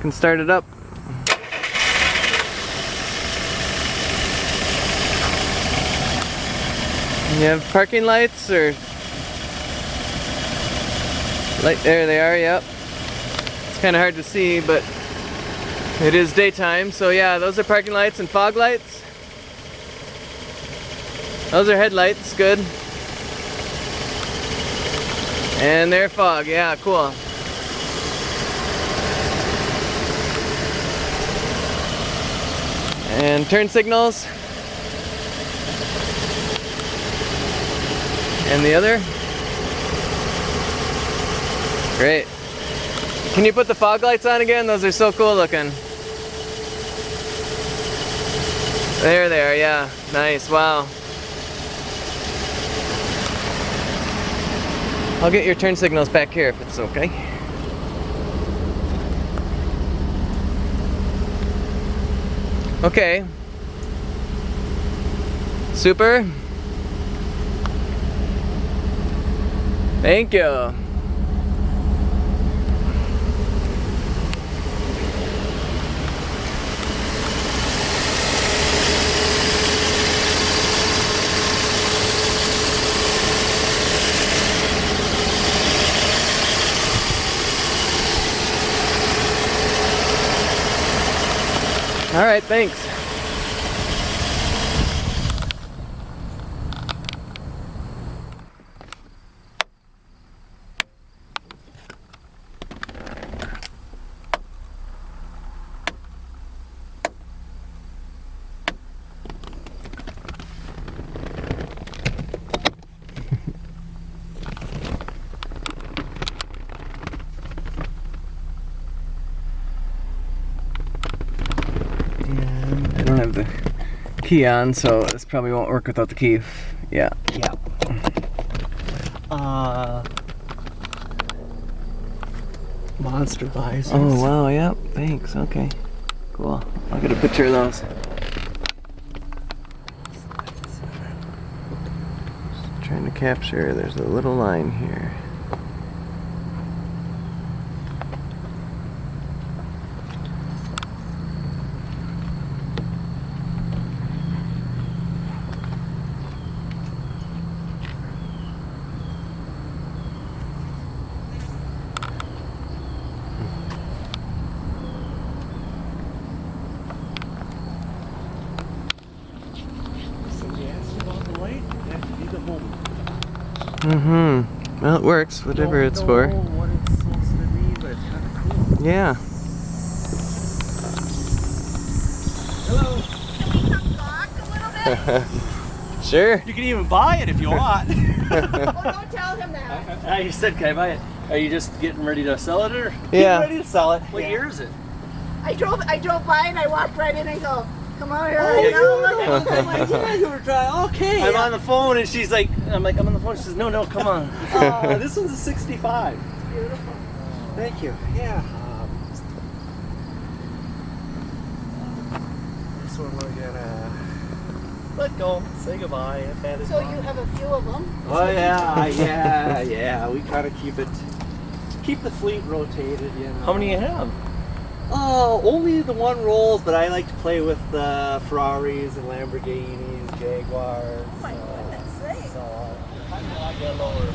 can start it up. You have parking lights or light? There they are. Yep. It's kind of hard to see, but it is daytime. So yeah, those are parking lights and fog lights. Those are headlights. Good. And they're fog. Yeah, cool. And turn signals. And the other. Great. Can you put the fog lights on again? Those are so cool looking. There they are, yeah. Nice, wow. I'll get your turn signals back here if it's okay. Okay. Super. Thank you. All right, thanks. I don't have the key on, so this probably won't work without the key. Yeah. Yeah. Monster visors. Oh wow, yep. Thanks. Okay. Cool. I'll get a picture of those. Just trying to capture. There's a little line here. Mm-hmm. Well, it works, whatever it's for. What it's supposed to be, but it's kind of cool. Yeah. Hello. Can we come back a little bit? Sure. You can even buy it if you want. Oh, don't tell him that. You said, can I buy it? Are you just getting ready to sell it, or? Yeah. Getting ready to sell it. What year is it? I drove by and I walked right in and go, come on here. Oh, now look at I'm like, yeah, you were trying. Okay. I'm on the phone, and she's like, I'm on the phone. She says, no, come on. This one's a 65. Beautiful. Thank you. Yeah. This one we're gonna let go, say goodbye. I've had it So on. you have a few of them? Oh yeah. We kind of keep the fleet rotated, you know. How many you have? Oh, only the one Rolls, but I like to play with Ferraris and Lamborghinis, Jaguars. Oh my goodness, right. So I get lower.